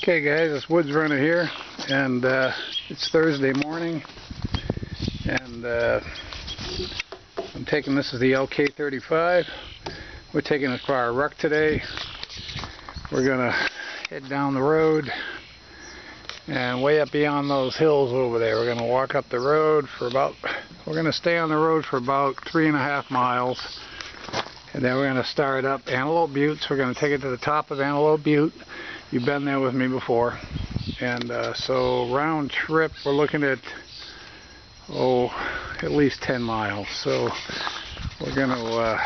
Okay guys, it's Woods Runner here, and it's Thursday morning, and I'm taking, this is the Lk35. We're taking it for our ruck today. We're gonna head down the road and way up beyond those hills over there. We're gonna walk up the road for about, we're gonna stay on the road for about 3.5 miles, and then we're gonna start up Antelope Butte. So we're gonna take it to the top of Antelope Butte. You've been there with me before, and so round trip we're looking at at least 10 miles. So we're gonna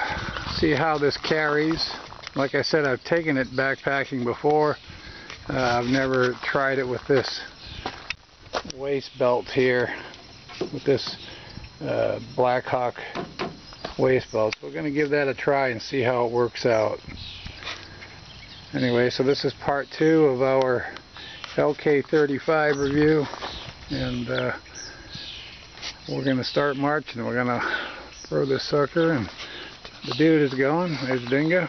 see how this carries. Like I said, I've taken it backpacking before. I've never tried it with this waist belt here, with this Blackhawk waist belt. So we're gonna give that a try and see how it works out. Anyway, so this is part 2 of our Lk35 review, and we're going to start marching. We're going to throw this sucker, and the dude is going. There's Dingo.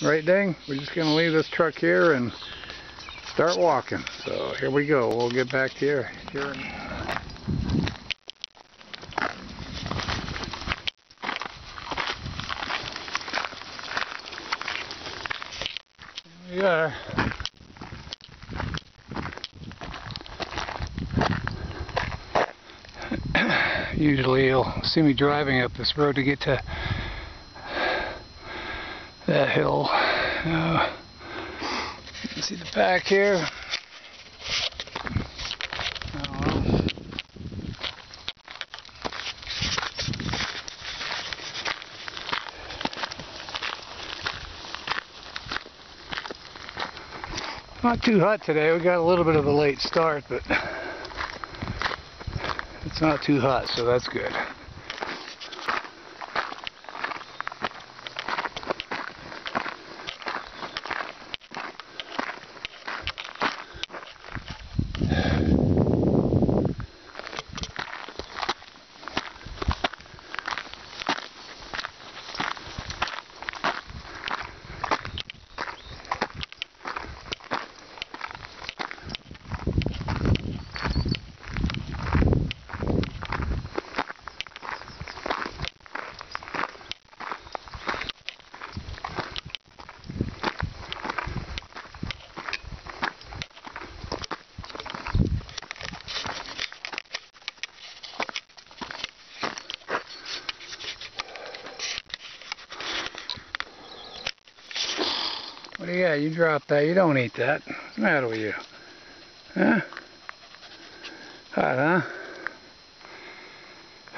Right, Ding? We're just going to leave this truck here and start walking. So here we go. We'll get back to you here. We are. Usually you'll see me driving up this road to get to that hill. You can see the back here. Not too hot today. We got a little bit of a late start, but it's not too hot, so that's good. What do you got? You dropped that. You don't eat that. What's the matter with you? Huh? Hot,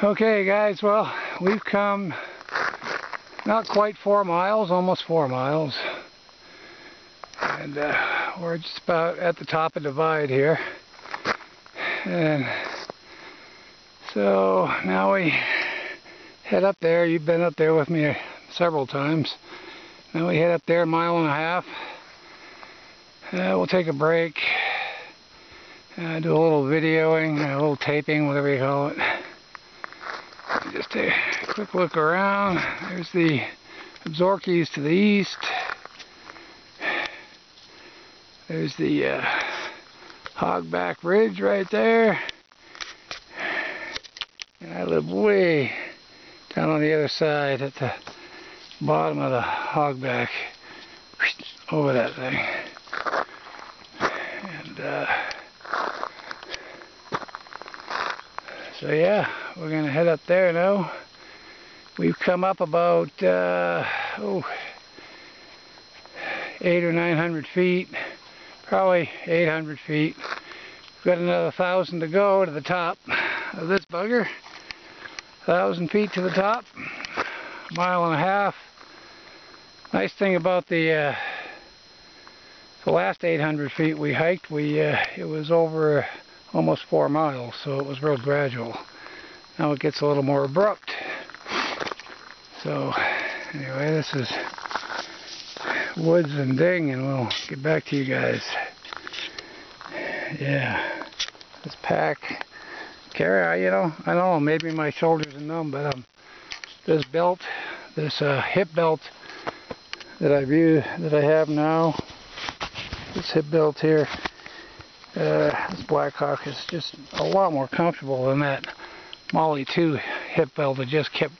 huh? Okay, guys. Well, we've come not quite 4 miles, almost 4 miles. And we're just about at the top of the divide here. And so now we head up there. You've been up there with me several times. Now we head up there 1.5 miles. We'll take a break, do a little videoing, a little taping, whatever you call it. Just take a quick look around. There's the Absorkeys to the east. There's the Hogback Ridge right there. And I live way down on the other side at the bottom of the Hogback, over that thing. And so yeah, we're gonna head up there now. We've come up about 800 or 900 feet, probably 800 feet. We've got another 1,000 to go to the top of this bugger. 1,000 feet to the top, 1.5 miles. Nice thing about the last 800 feet we hiked, it was over almost 4 miles, so it was real gradual. Now it gets a little more abrupt. So anyway, this is Woods and Ding, and we'll get back to you guys. Yeah, this pack carry, you know, I know maybe my shoulders are numb, but this belt, this hip belt that I have now, this hip belt here, This Blackhawk is just a lot more comfortable than that Molly 2 hip belt that just kept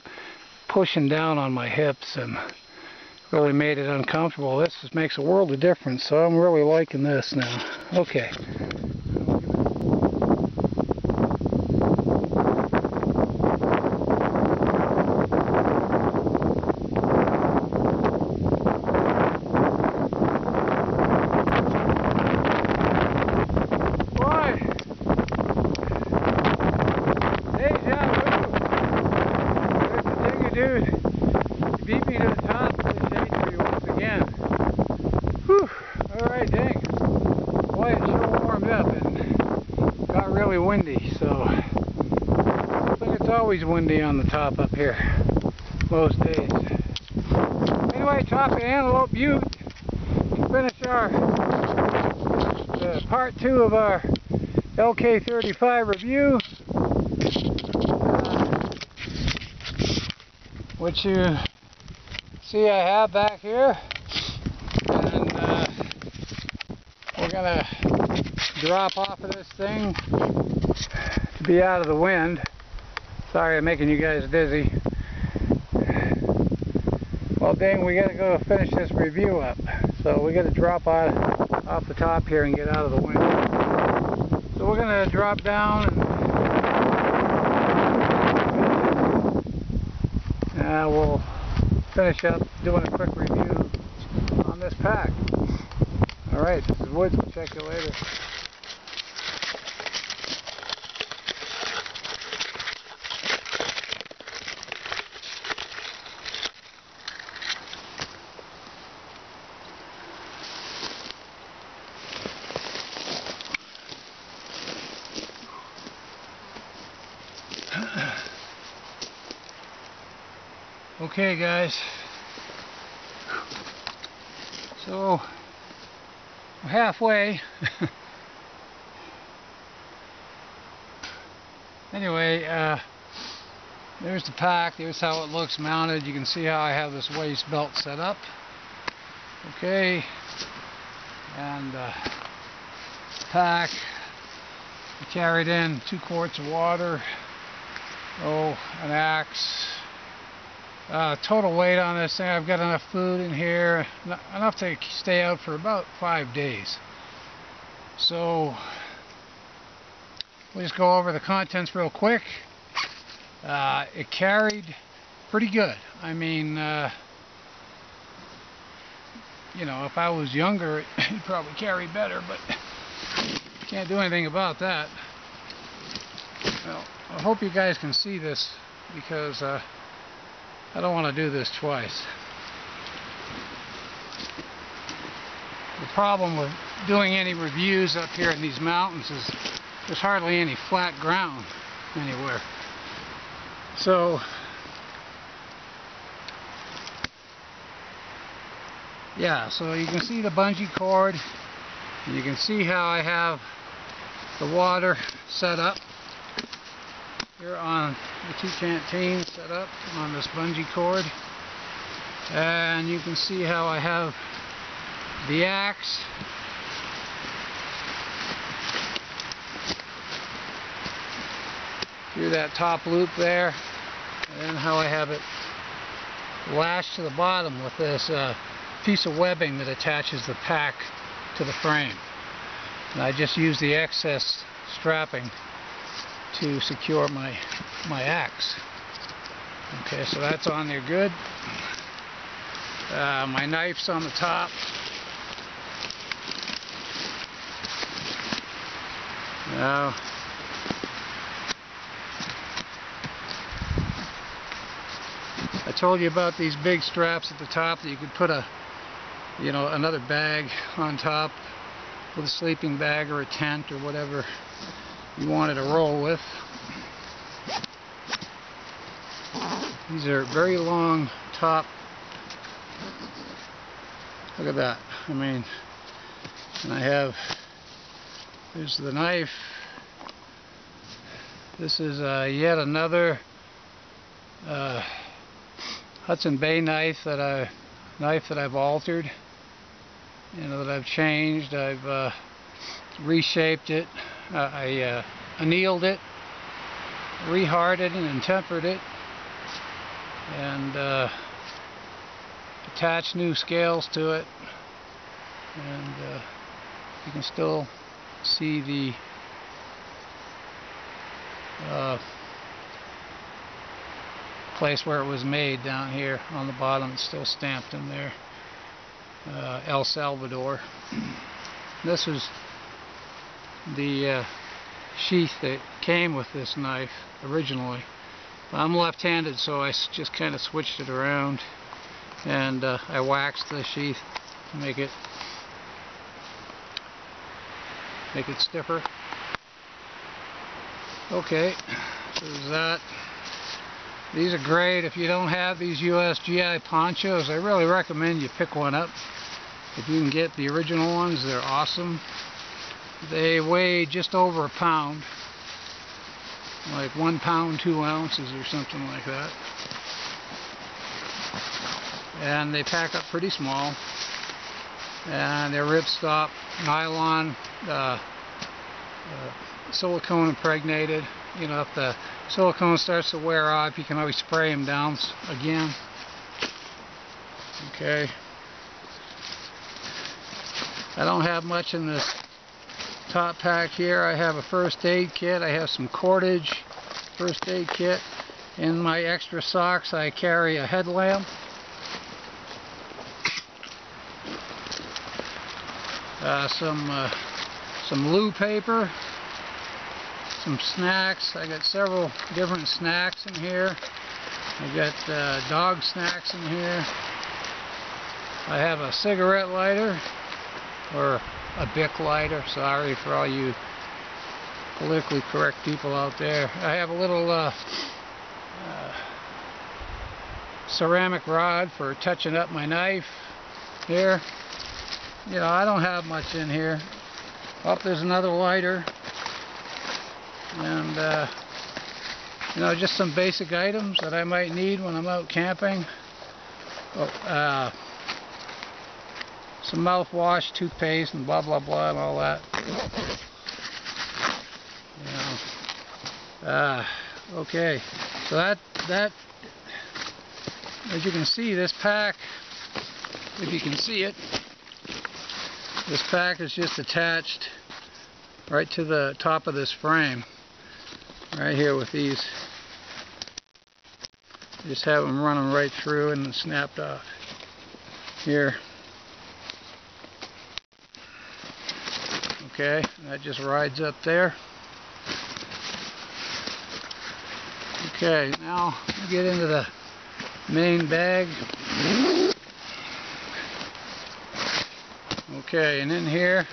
pushing down on my hips and really made it uncomfortable. This just makes a world of difference, so I'm really liking this now. Okay. Dude, you beat me to the top of this A-tree once again. Whew, alright, dang. Boy, it sure warmed up and got really windy, so I think it's always windy on the top up here, most days. Anyway, top of Antelope Butte, to finish our part 2 of our Lk35 review. Which you see I have back here, and we're gonna drop off of this thing to be out of the wind. Sorry I'm making you guys dizzy. Well dang, we gotta go finish this review up, so we gotta drop off the top here and get out of the wind. So we're gonna drop down and we'll finish up doing a quick review on this pack. Alright, this is Woods. We'll check you later. Okay guys, so we're halfway. Anyway, there's the pack, there's how it looks mounted. You can see how I have this waist belt set up. Okay, and pack, I carried in 2 quarts of water, an axe. Total weight on this thing, I've got enough food in here, enough to stay out for about 5 days. So we'll just go over the contents real quick. It carried pretty good. I mean, you know, if I was younger, it'd probably carry better, but can't do anything about that. Well, I hope you guys can see this, because I don't want to do this twice. The problem with doing any reviews up here in these mountains is there's hardly any flat ground anywhere. So yeah, so you can see the bungee cord, and you can see how I have the water set up here on the 2 canteens set up on this bungee cord, and you can see how I have the axe through that top loop there, and how I have it lashed to the bottom with this piece of webbing that attaches the pack to the frame, and I just use the excess strapping to secure my axe. Okay, so that's on there good. My knife's on the top. Now I told you about these big straps at the top that you could put another bag on top with a sleeping bag or a tent or whatever you wanted to roll with. These are very long top. Look at that. I mean, and I have, there's the knife. This is yet another Hudson Bay knife that I've altered, that I've changed. I've reshaped it. I annealed it, rehardened and tempered it, and attached new scales to it, and you can still see the place where it was made down here on the bottom. It's still stamped in there, El Salvador. This was the sheath that came with this knife originally. I'm left-handed, so I just kind of switched it around, and I waxed the sheath to make it stiffer. Okay, so there's that. These are great if you don't have these US GI ponchos. I really recommend you pick one up. If you can get the original ones, they're awesome. They weigh just over a pound, like 1 pound 2 ounces or something like that, and they pack up pretty small, and they're ripstop nylon, silicone impregnated. You know, if the silicone starts to wear off, you can always spray them down again. Okay, I don't have much in this top pack here. I have a first aid kit. I have some cordage, first aid kit. In my extra socks, I carry a headlamp, some loo paper, some snacks. I got several different snacks in here. I got dog snacks in here. I have a cigarette lighter, or a Bic lighter. Sorry for all you politically correct people out there. I have a little ceramic rod for touching up my knife here. You know, I don't have much in here. Oh, there's another lighter, and you know, just some basic items that I might need when I'm out camping. Oh, some mouthwash, toothpaste, and blah blah blah and all that. You know. Okay, so that as you can see, this pack, if you can see it, this pack is just attached right to the top of this frame, right here with these. Just have them running right through and then snapped off here. Okay, that just rides up there. Okay, now we get into the main bag. Okay, and in here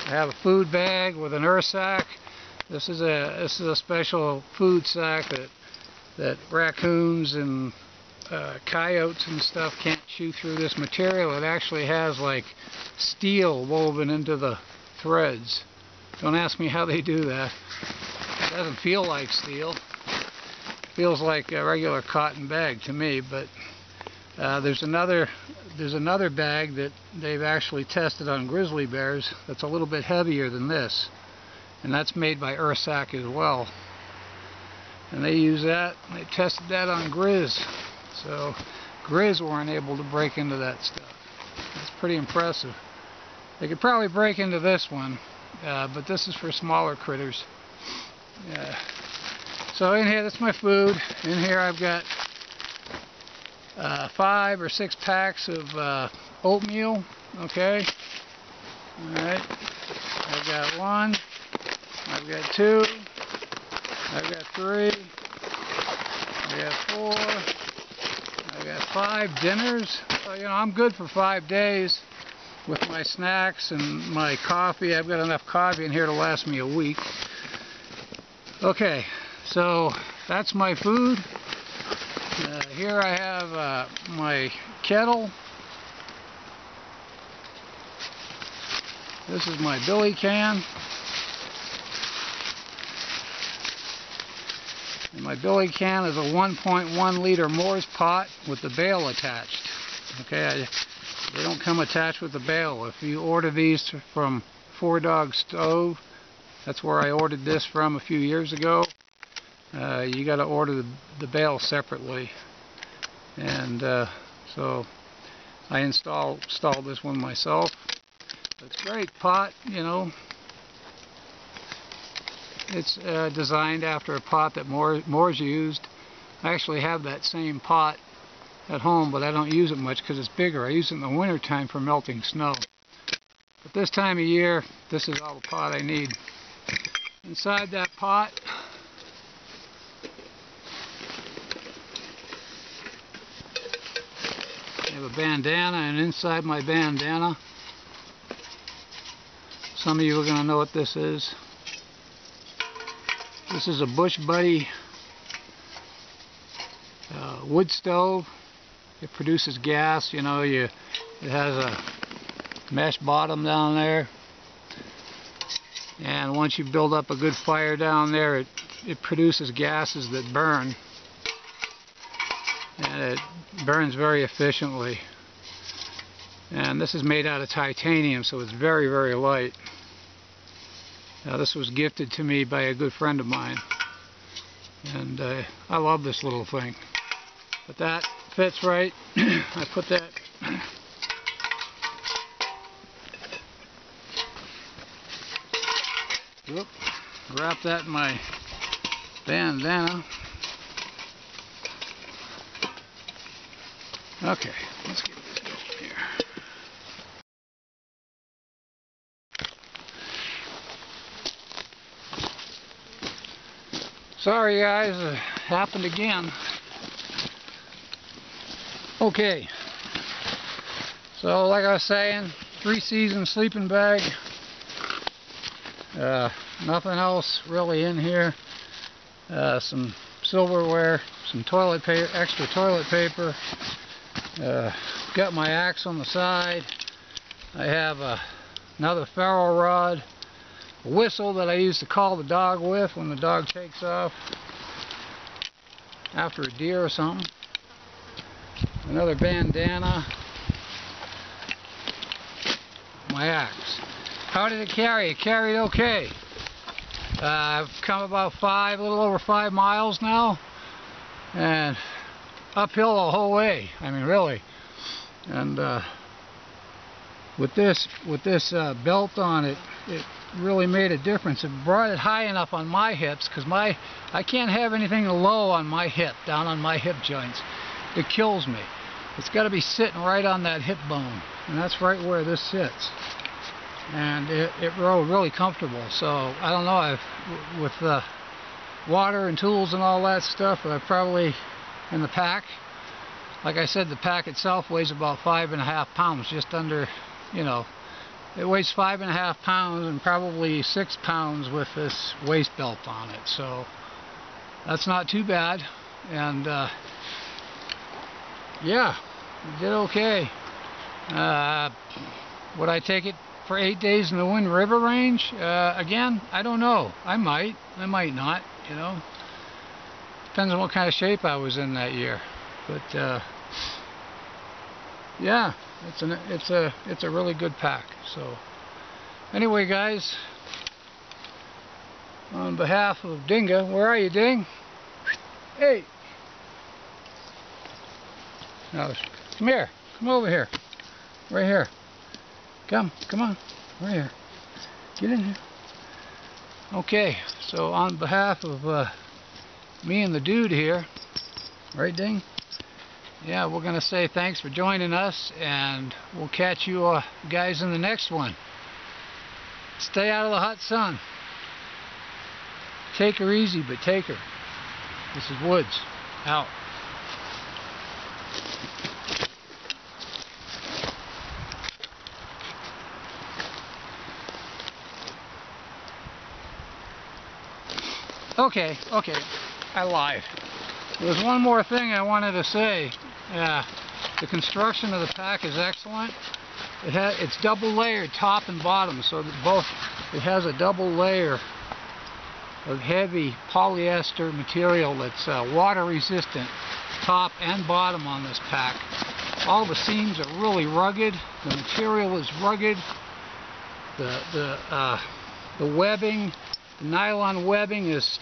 I have a food bag with an Rucksack. This is a special food sack that raccoons and coyotes and stuff can't chew through this material. It actually has like steel woven into the threads. Don't ask me how they do that. It doesn't feel like steel. It feels like a regular cotton bag to me, but there's another bag that they've actually tested on grizzly bears that's a little bit heavier than this, and that's made by Rucksack as well. And they use that, and they tested that on grizz. So grizz weren't able to break into that stuff. That's pretty impressive. They could probably break into this one, but this is for smaller critters. So in here, that's my food. In here I've got 5 or 6 packs of oatmeal. Okay. Alright. I've got 1. I've got 2. I've got 3. I've got 4. I've got 5 dinners. So, you know, I'm good for 5 days with my snacks and my coffee. I've got enough coffee in here to last me a week. Okay, so that's my food. Here I have my kettle. This is my billy can. And my billy can is a 1.1 liter Moore's pot with the bail attached. Okay, They don't come attached with the bale. If you order these from 4Dog Stove, that's where I ordered this from a few years ago. You got to order the bale separately, and so I installed this one myself. It's a great pot, you know. It's designed after a pot that Moore's used. I actually have that same pot at home, but I don't use it much because it's bigger. I use it in the winter time for melting snow. But this time of year, this is all the pot I need. Inside that pot, I have a bandana, and inside my bandana, some of you are going to know what this is. This is a Bush Buddy wood stove. It produces gas, you know. It has a mesh bottom down there, and once you build up a good fire down there, it produces gases that burn, and it burns very efficiently. And this is made out of titanium, so it's very, very light. Now, this was gifted to me by a good friend of mine, and I love this little thing. But that fits right. I put that wrap that in my bandana. Okay, let's get this going here. Sorry guys, it happened again. Okay, so like I was saying, 3-season sleeping bag. Nothing else really in here. Some silverware, some toilet paper, extra toilet paper. Got my axe on the side. I have another ferro rod, a whistle that I use to call the dog with when the dog takes off after a deer or something. Another bandana. My axe. How did it carry? It carried okay. I've come about a little over 5 miles now, and uphill the whole way. I mean, really. And with this belt on it, it really made a difference. It brought it high enough on my hips, because I can't have anything low on my hip, down on my hip joints. It kills me. It's got to be sitting right on that hip bone, and that's right where this sits. And it rode really comfortable. So I don't know, with the water and tools and all that stuff, I probably, in the pack, like I said, the pack itself weighs about 5.5 pounds, just under, you know, it weighs 5.5 pounds and probably 6 pounds with this waist belt on it. So that's not too bad. And yeah, we did okay. Would I take it for 8 days in the Wind River Range? Again, I don't know. I might not, you know. Depends on what kind of shape I was in that year. But yeah, it's a really good pack. So anyway, guys, on behalf of Dinga, where are you, Ding? Hey, now, come here. Come over here. Right here. Come on. Right here. Get in here. Okay, so on behalf of me and the dude here, right, Ding? Yeah, we're going to say thanks for joining us, and we'll catch you guys in the next one. Stay out of the hot sun. Take her easy, but take her. This is Woods. Out. Okay, I lied. There's one more thing I wanted to say. The construction of the pack is excellent. It's double layered, top and bottom, so that it has a double layer of heavy polyester material that's water resistant, top and bottom on this pack. All the seams are really rugged. The material is rugged. The webbing, the nylon webbing is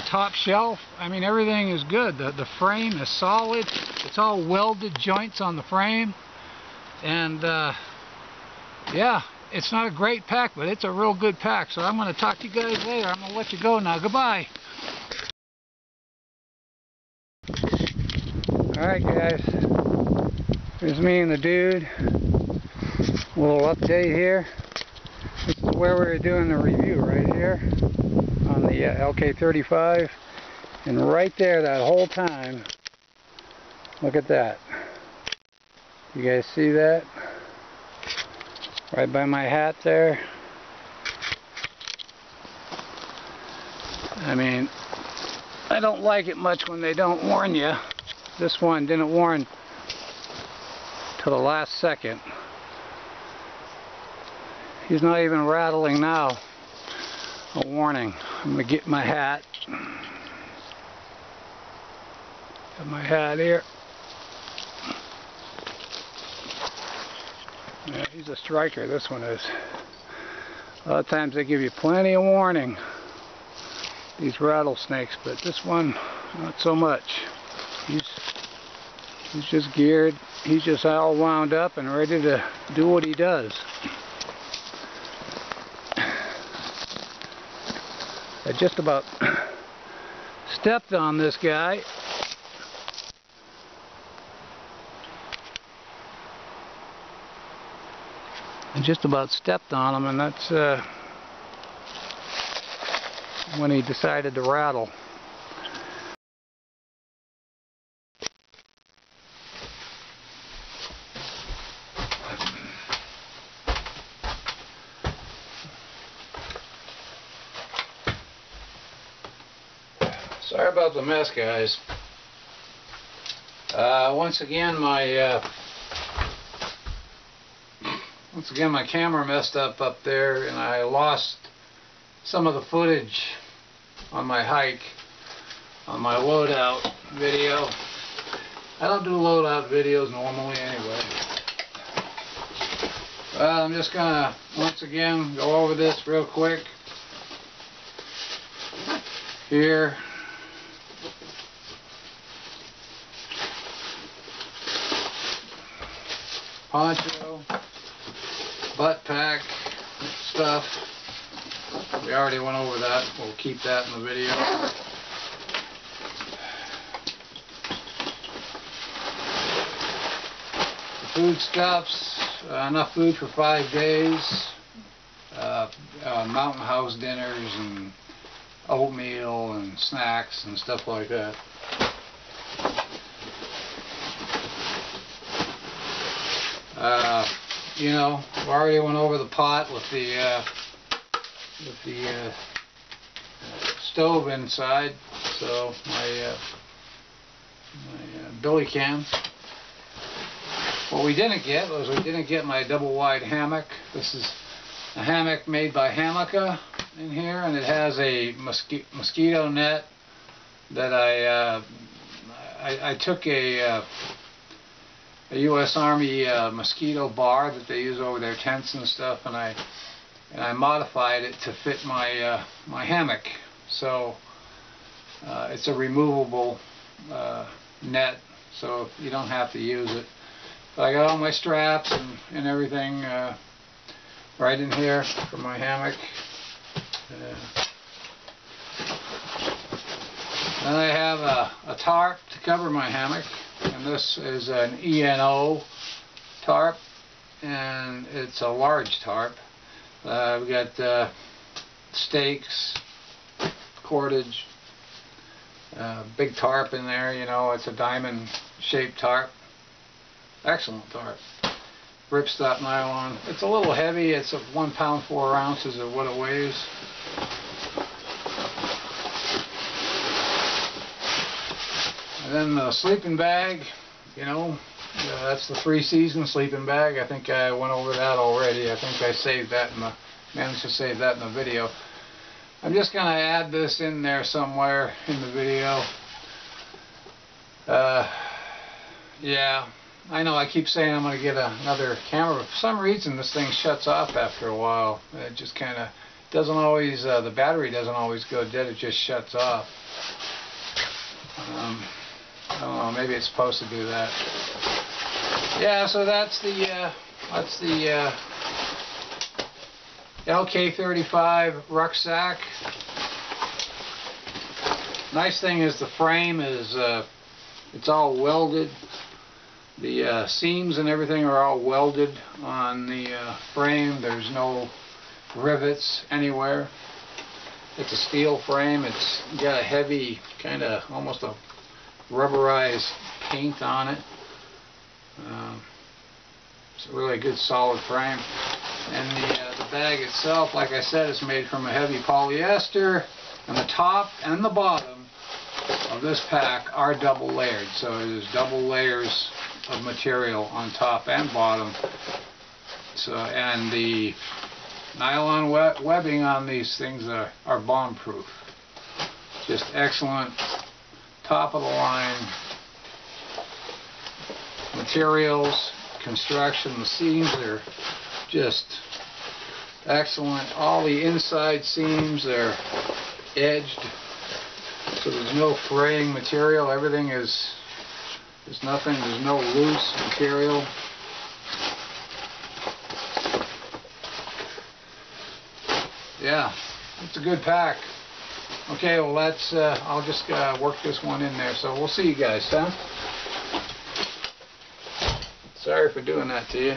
top shelf. I mean, everything is good. The frame is solid. It's all welded joints on the frame. And yeah, it's not a great pack, but it's a real good pack. So I'm going to talk to you guys later. I'm going to let you go now. Goodbye. Alright guys, here's me and the dude. A little update here. This is where we were doing the review, right here on the Lk35. And right there, that whole time, look at that. You guys see that? Right by my hat there. I mean, I don't like it much when they don't warn you. This one didn't warn till the last second. He's not even rattling now. A warning. I'm going to get my hat. Got my hat here. Yeah, he's a striker, this one is. A lot of times they give you plenty of warning, these rattlesnakes, but this one, not so much. He's just geared. He's just all wound up and ready to do what he does. I just about stepped on this guy. I just about stepped on him, and that's when he decided to rattle. Sorry about the mess, guys. Once again my camera messed up there, and I lost some of the footage on my hike, on my loadout video. I don't do loadout videos normally anyway. Well, I'm just gonna once again go over this real quick here. Poncho, butt pack stuff. We already went over that. We'll keep that in the video. The foodstuffs, enough food for 5 days. Mountain house dinners and oatmeal and snacks and stuff like that. You know, we already went over the pot with the stove inside, so my billy can. What we didn't get was my double wide hammock. This is a hammock made by Hammoca in here, and it has a mosquito net that I took a U.S. Army mosquito bar that they use over their tents and stuff, and I modified it to fit my my hammock. So it's a removable net, so you don't have to use it. But I got all my straps and everything right in here for my hammock. Then I have a tarp to cover my hammock, and this is an ENO tarp, and it's a large tarp. We've got stakes, cordage, big tarp in there. You know, it's a diamond shaped tarp. Excellent tarp. Ripstop nylon. It's a little heavy. It's 1 pound 4 ounces of what it weighs. And then the sleeping bag, you know, that's the 3-season sleeping bag. I think I went over that already. I think I saved that managed to save that in the video. I'm just going to add this in there somewhere in the video. Yeah, I know I keep saying I'm going to get another camera, but for some reason this thing shuts off after a while. It just kind of doesn't always, the battery doesn't always go dead, it just shuts off. I don't know, maybe it's supposed to do that. Yeah, so that's the Lk35 Rucksack. Nice thing is the frame is it's all welded. The seams and everything are all welded on the frame. There's no rivets anywhere. It's a steel frame. It's got a heavy, kind of almost a rubberized paint on it. It's a really good solid frame. And the bag itself, like I said, is made from a heavy polyester. And the top and the bottom of this pack are double layered. So there's double layers of material on top and bottom. So, and the nylon webbing on these things are bomb-proof. Just excellent, top of the line materials, construction. The seams are just excellent. All the inside seams are edged, so there's no fraying material. Everything is, there's nothing, there's no loose material. Yeah, it's a good pack. Okay, well that's, I'll just work this one in there, so we'll see you guys, huh? Sorry for doing that to you.